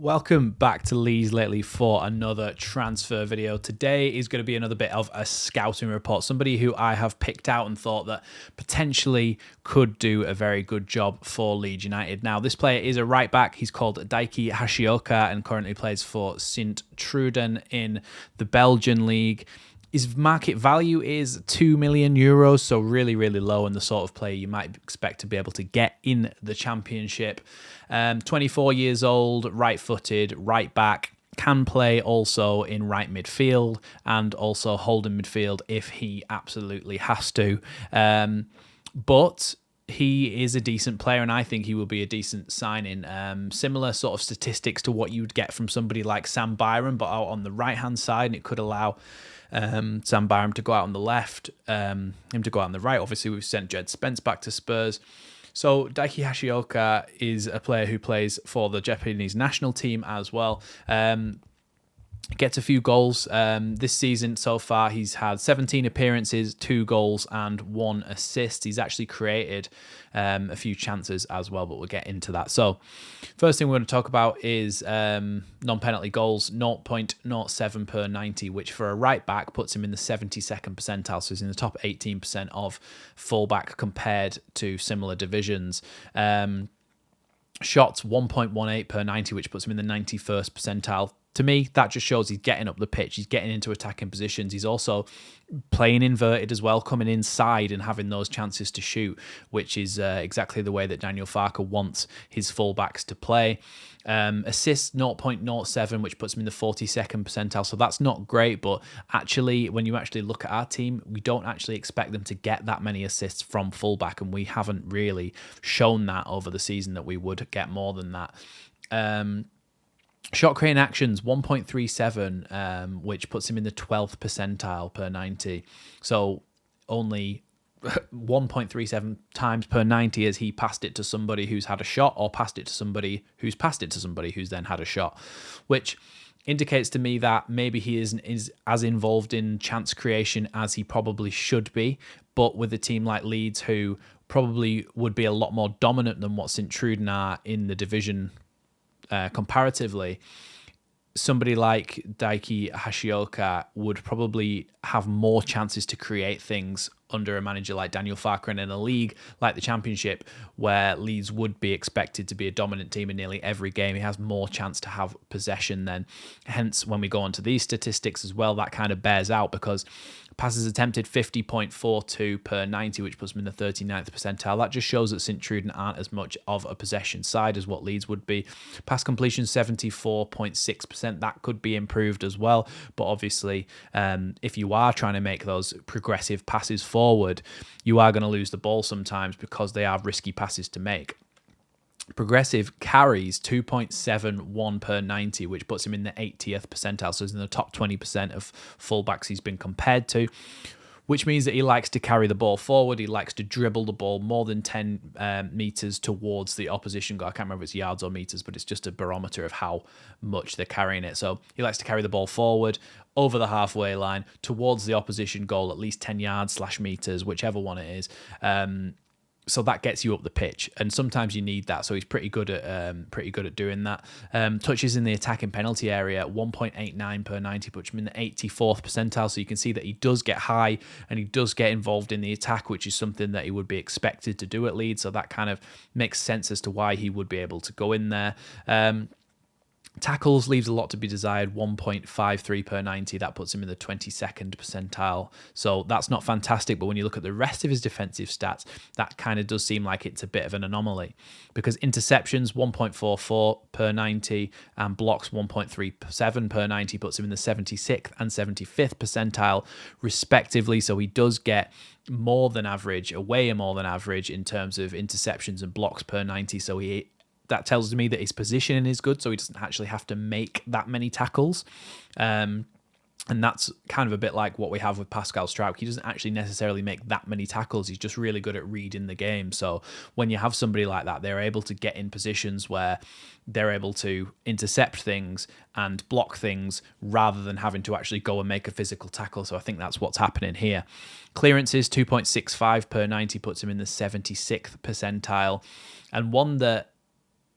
Welcome back to Leeds Lately for another transfer video. Today is going to be another bit of a scouting report. Somebody who I have picked out and thought that potentially could do a very good job for Leeds United. Now, this player is a right back. He's called Daiki Hashioka and currently plays for Sint Truiden in the Belgian league. His market value is €2 million, so really, really low, and the sort of player you might expect to be able to get in the Championship. 24 years old, right-footed, right back, can play also in right midfield and also holding midfield if he absolutely has to. But he is a decent player, and I think he will be a decent signing. Similar sort of statistics to what you'd get from somebody like Sam Byram, but out on the right-hand side, and it could allow Sam Byram to go out on the left, him to go out on the right. Obviously, we've sent Jed Spence back to Spurs. So Daiki Hashioka is a player who plays for the Japanese national team as well. Gets a few goals this season so far. He's had 17 appearances, 2 goals and 1 assist. He's actually created a few chances as well, but we'll get into that. So first thing we're going to talk about is non-penalty goals, 0.07 per 90, which for a right back puts him in the 72nd percentile. So he's in the top 18% of fullback compared to similar divisions. Shots 1.18 per 90, which puts him in the 91st percentile. To me, that just shows he's getting up the pitch. He's getting into attacking positions. He's also playing inverted as well, coming inside and having those chances to shoot, which is exactly the way that Daniel Farke wants his fullbacks to play. Assists 0.07, which puts him in the 42nd percentile. So that's not great, but actually, when you actually look at our team, we don't actually expect them to get that many assists from fullback, and we haven't really shown that over the season that we would get more than that. Shot creating actions 1.37, which puts him in the 12th percentile per 90. So only 1.37 times per 90 as he passed it to somebody who's had a shot, or passed it to somebody who's passed it to somebody who's then had a shot, which indicates to me that maybe he isn't as involved in chance creation as he probably should be. But with a team like Leeds, who probably would be a lot more dominant than what Sint Truiden are in the division comparatively, somebody like Daiki Hashioka would probably have more chances to create things under a manager like Daniel Farke, and in a league like the Championship where Leeds would be expected to be a dominant team in nearly every game. He has more chance to have possession then. Hence, when we go on to these statistics as well, that kind of bears out, because passes attempted 50.42 per 90, which puts him in the 39th percentile. That just shows that Sint Truiden aren't as much of a possession side as what Leeds would be. Pass completion 74.6%. That could be improved as well. But obviously, if you are trying to make those progressive passes forward, you are going to lose the ball sometimes because they are risky passes to make. Progressive carries 2.71 per 90, which puts him in the 80th percentile. So he's in the top 20% of fullbacks he's been compared to, which means that he likes to carry the ball forward. He likes to dribble the ball more than 10 meters towards the opposition goal. I can't remember if it's yards or meters, but it's just a barometer of how much they're carrying it. So he likes to carry the ball forward over the halfway line towards the opposition goal, at least 10 yards / meters, whichever one it is. So that gets you up the pitch, and sometimes you need that. So he's pretty good at doing that. Touches in the attacking penalty area, 1.89 per 90, puts him in the 84th percentile. So you can see that he does get high and he does get involved in the attack, which is something that he would be expected to do at Leeds. So that kind of makes sense as to why he would be able to go in there. Tackles leaves a lot to be desired, 1.53 per 90. That puts him in the 22nd percentile. So that's not fantastic, but when you look at the rest of his defensive stats, that kind of does seem like it's a bit of an anomaly, because interceptions 1.44 per 90 and blocks 1.37 per 90 puts him in the 76th and 75th percentile respectively. So he does get more than average, way more than average in terms of interceptions and blocks per 90. So that tells me that his positioning is good, so he doesn't actually have to make that many tackles. And that's kind of a bit like what we have with Pascal Struijk. He doesn't actually necessarily make that many tackles. He's just really good at reading the game. So when you have somebody like that, they're able to get in positions where they're able to intercept things and block things rather than having to actually go and make a physical tackle. So I think that's what's happening here. Clearances, 2.65 per 90 puts him in the 76th percentile. And one that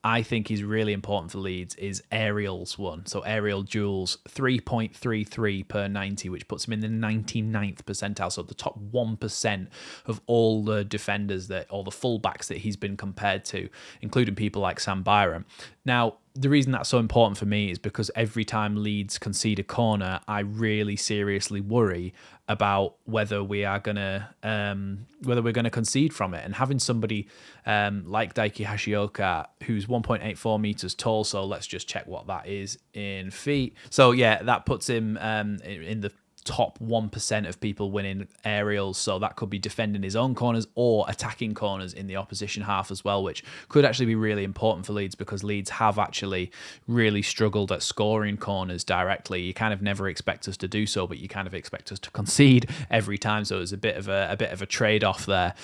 I think is really important for Leeds is aerials one. So aerial duels, 3.33 per 90, which puts him in the 99th percentile. So the top 1% of all the defenders all the fullbacks that he's been compared to, including people like Sam Byram. Now, the reason that's so important for me is because every time Leeds concede a corner, I really seriously worry about whether we're gonna concede from it. And having somebody like Daiki Hashioka, who's 1.84 meters tall, so let's just check what that is in feet. So yeah, that puts him in the top 1% of people winning aerials, so that could be defending his own corners or attacking corners in the opposition half as well, which could actually be really important for Leeds, because Leeds have actually really struggled at scoring corners directly. You kind of never expect us to do so, but you kind of expect us to concede every time, so it's a bit of a trade-off there.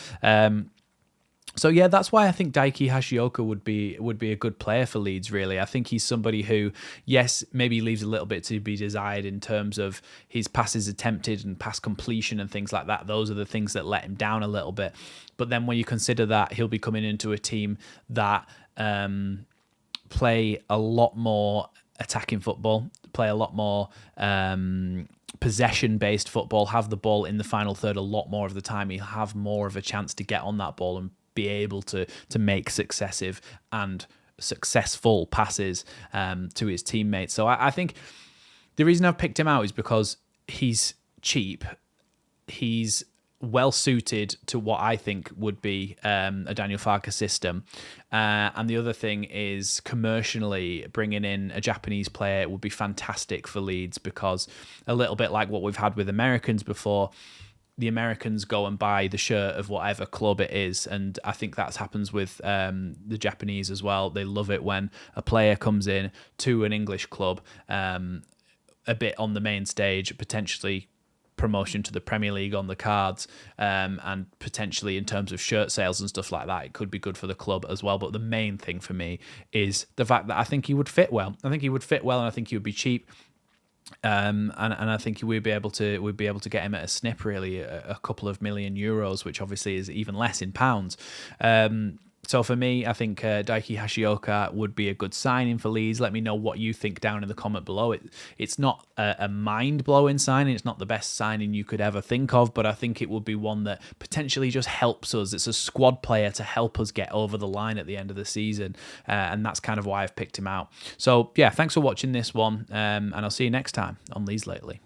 So yeah, that's why I think Daiki Hashioka would be a good player for Leeds, really. I think he's somebody who, yes, maybe leaves a little bit to be desired in terms of his passes attempted and pass completion and things like that. Those are the things that let him down a little bit. But then when you consider that he'll be coming into a team that play a lot more attacking football, play a lot more possession-based football, have the ball in the final third a lot more of the time, he'll have more of a chance to get on that ball and be able to make successive and successful passes to his teammates. So I think the reason I've picked him out is because he's cheap. He's well suited to what I think would be a Daniel Farke system. And the other thing is, commercially, bringing in a Japanese player would be fantastic for Leeds, because a little bit like what we've had with Americans before, the Americans go and buy the shirt of whatever club it is, and I think that happens with the Japanese as well. They love it when a player comes in to an English club, a bit on the main stage, potentially promotion to the Premier League on the cards, and potentially in terms of shirt sales and stuff like that, it could be good for the club as well. But the main thing for me is the fact that I think he would fit well. I think he would fit well, and I think he would be cheap. And I think we'd be able to get him at a snip, really, a couple of million euros, which obviously is even less in pounds. So for me, I think Daiki Hashioka would be a good signing for Leeds. Let me know what you think down in the comment below. It's not a mind-blowing signing. It's not the best signing you could ever think of, but I think it would be one that potentially just helps us. It's a squad player to help us get over the line at the end of the season, and that's kind of why I've picked him out. So yeah, thanks for watching this one, and I'll see you next time on Leeds Lately.